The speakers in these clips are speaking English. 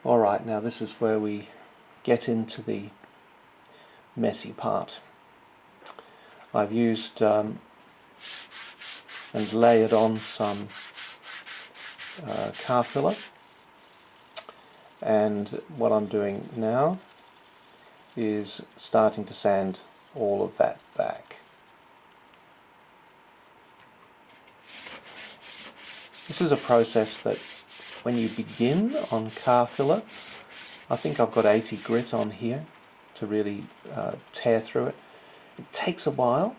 Alright, now this is where we get into the messy part. I've used and layered on some car filler, and what I'm doing now is starting to sand all of that back. This is a process that when you begin on car filler, I think I've got 80 grit on here to really tear through it. It takes a while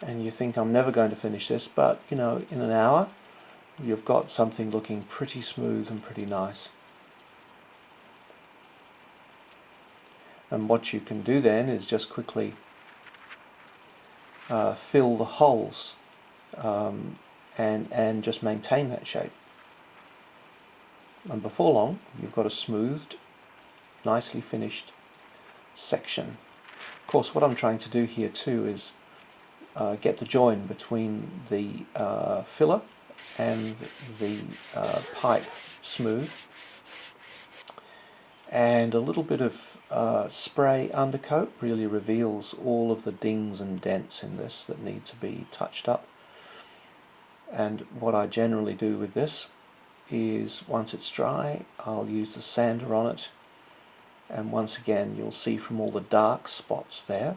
and you think I'm never going to finish this, but you know, in an hour you've got something looking pretty smooth and pretty nice. And what you can do then is just quickly fill the holes and just maintain that shape. And before long you've got a smoothed, nicely finished section. Of course, what I'm trying to do here too is get the join between the filler and the pipe smooth, and a little bit of spray undercoat really reveals all of the dings and dents in this that need to be touched up. And what I generally do with this is, once it's dry, I'll use the sander on it, and once again you'll see from all the dark spots there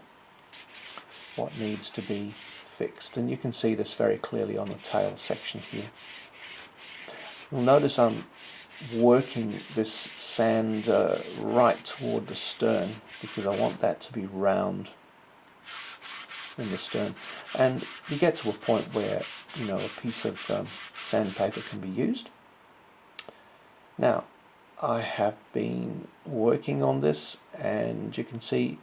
what needs to be fixed, and you can see this very clearly on the tail section here. You'll notice I'm working this sand right toward the stern because I want that to be round in the stern, and you get to a point where you know a piece of sandpaper can be used. Now I have been working on this, and you can see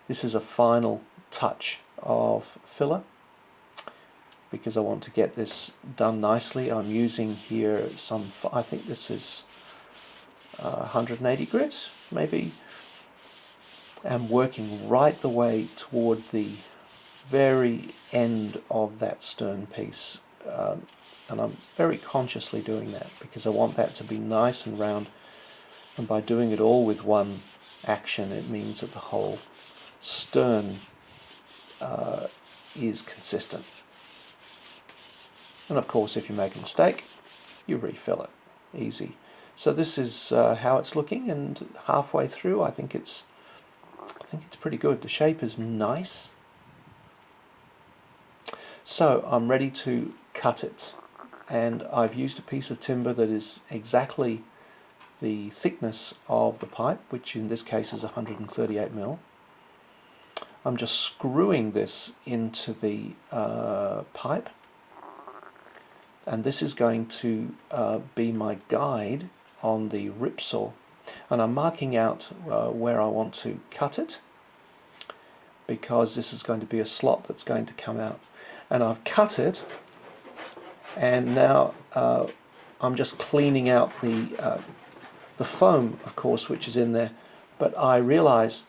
this is a final touch of filler because I want to get this done nicely. I'm using here some, I think this is 180 grit maybe. I'm working right the way toward the very end of that stern piece, and I'm very consciously doing that because I want that to be nice and round, and by doing it all with one action it means that the whole stern is consistent. And of course if you make a mistake you refill it, easy. So this is how it's looking, and halfway through I think it's pretty good. The shape is nice. So I'm ready to cut it, and I've used a piece of timber that is exactly the thickness of the pipe, which in this case is 138mm. I'm just screwing this into the pipe, and this is going to be my guide on the ripsaw, and I'm marking out where I want to cut it because this is going to be a slot that's going to come out. And I've cut it, and now I'm just cleaning out the foam, of course, which is in there. But I realise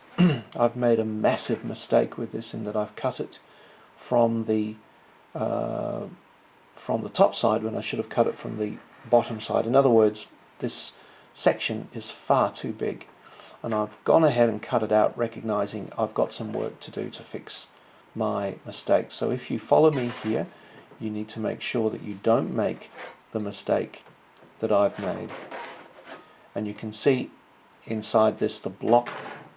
I've made a massive mistake with this in that I've cut it from the top side when I should have cut it from the bottom side. In other words, this section is far too big, and I've gone ahead and cut it out, recognising I've got some work to do to fix my mistake. So if you follow me here, you need to make sure that you don't make the mistake that I've made. And you can see inside this the block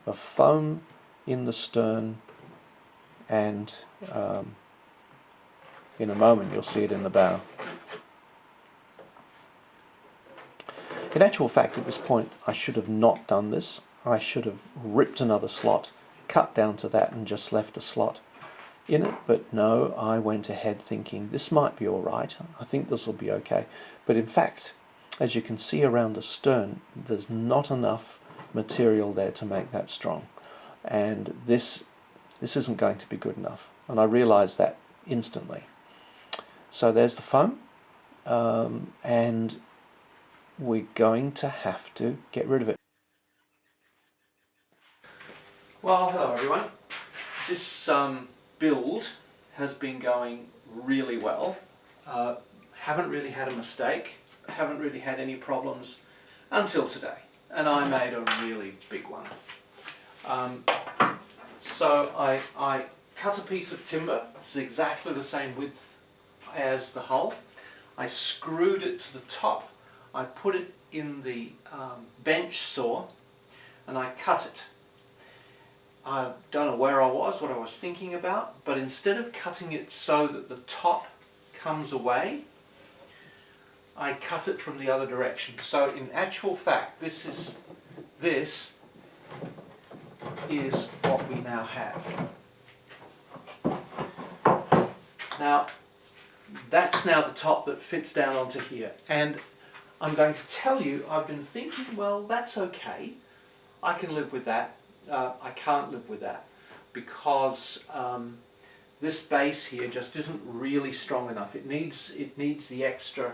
of foam in the stern, and in a moment you'll see it in the bow. In actual fact, at this point I should have not done this. I should have ripped another slot, cut down to that, and just left a slot in it, but no, I went ahead thinking this might be alright, I think this will be okay. But in fact, as you can see around the stern, there's not enough material there to make that strong, and this isn't going to be good enough, and I realized that instantly. So there's the foam, and we're going to have to get rid of it. Well, hello everyone. This build has been going really well. Haven't really had a mistake, haven't really had any problems until today, and I made a really big one. So I cut a piece of timber. It's exactly the same width as the hull. I screwed it to the top. I put it in the bench saw and I cut it. I don't know where I was, what I was thinking about, but instead of cutting it so that the top comes away, I cut it from the other direction. So in actual fact, this is what we now have. Now, that's now the top that fits down onto here. And I'm going to tell you, I've been thinking, well, that's okay. I can live with that. I can't live with that because this base here just isn't really strong enough. It needs the extra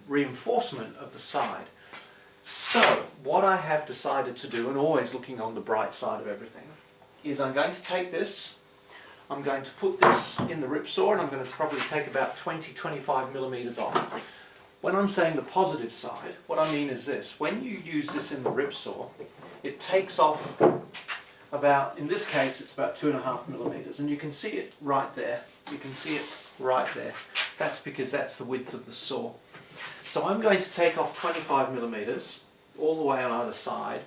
reinforcement of the side. So what I have decided to do, and always looking on the bright side of everything, is I'm going to take this, I'm going to put this in the ripsaw, and I'm going to probably take about 20-25 millimeters off. When I'm saying the positive side, what I mean is this: when you use this in the ripsaw, it takes off about, in this case, it's about 2.5 millimeters, and you can see it right there. You can see it right there. That's because that's the width of the saw. So I'm going to take off 25 millimeters all the way on either side,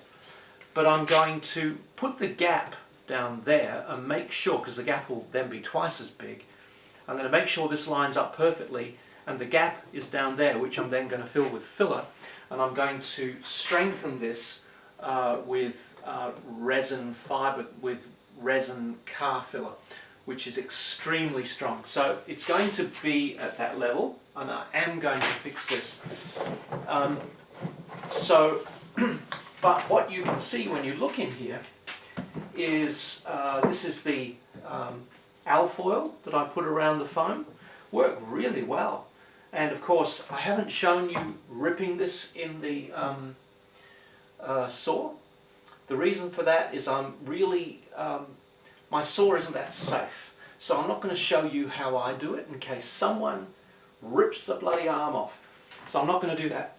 but I'm going to put the gap down there and make sure, because the gap will then be twice as big, I'm going to make sure this lines up perfectly, and the gap is down there, which I'm then going to fill with filler, and I'm going to strengthen this with resin fibre, with resin car filler, which is extremely strong. So it's going to be at that level, and I am going to fix this. But what you can see when you look in here is this is the alfoil that I put around the foam. Worked really well. And of course, I haven't shown you ripping this in the saw. The reason for that is I'm really, my saw isn't that safe. So I'm not going to show you how I do it in case someone rips the bloody arm off. So I'm not going to do that.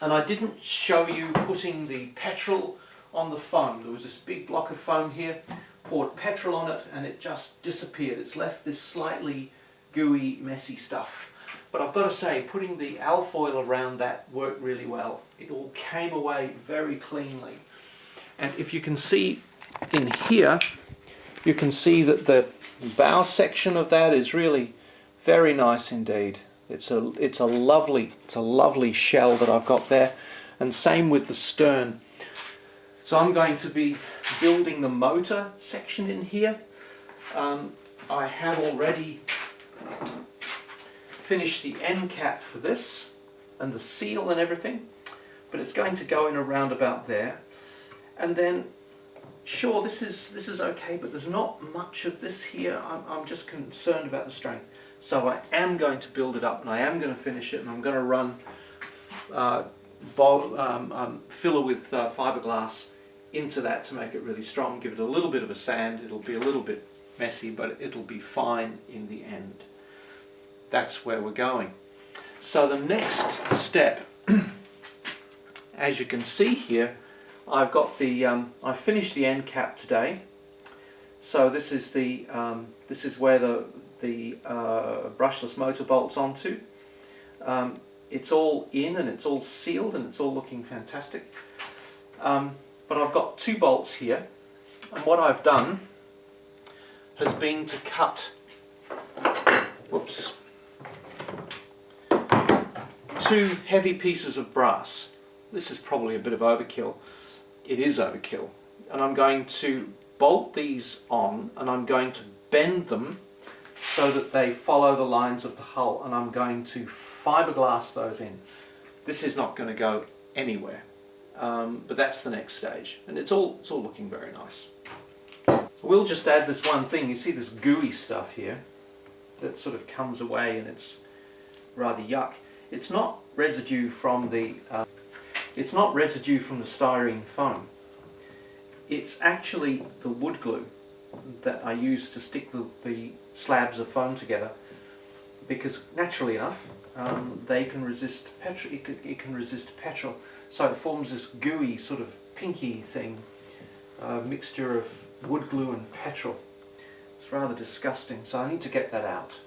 And I didn't show you putting the petrol on the foam. There was this big block of foam here, poured petrol on it, and it just disappeared. It's left this slightly gooey, messy stuff. But I've got to say, putting the alfoil around that worked really well. It all came away very cleanly. And if you can see in here, you can see that the bow section of that is really very nice indeed. It's a lovely shell that I've got there, and same with the stern. So I'm going to be building the motor section in here. I have already finished the end cap for this and the seal and everything, but it's going to go in around about there. And then, sure, this is okay, but there's not much of this here. I'm just concerned about the strength. So I am going to build it up, and I am going to finish it, and I'm going to run filler with fiberglass into that to make it really strong. Give it a little bit of a sand. It'll be a little bit messy, but it'll be fine in the end. That's where we're going. So the next step, as you can see here, I've got the I finished the end cap today. So this is the this is where the brushless motor bolts onto. It's all in and it's all sealed and it's all looking fantastic. But I've got 2 bolts here, and what I've done has been to cut, whoops, 2 heavy pieces of brass. This is probably a bit of overkill. It is overkill. And I'm going to bolt these on, and I'm going to bend them so that they follow the lines of the hull, and I'm going to fiberglass those in. This is not going to go anywhere, but that's the next stage, and it's all looking very nice. We'll just add this one thing. You see this gooey stuff here that sort of comes away, and it's rather yuck. It's not residue from the styrene foam. It's actually the wood glue that I use to stick the slabs of foam together, because naturally enough, they can resist petrol. It can resist petrol, so it forms this gooey sort of pinky thing, mixture of wood glue and petrol. It's rather disgusting, so I need to get that out.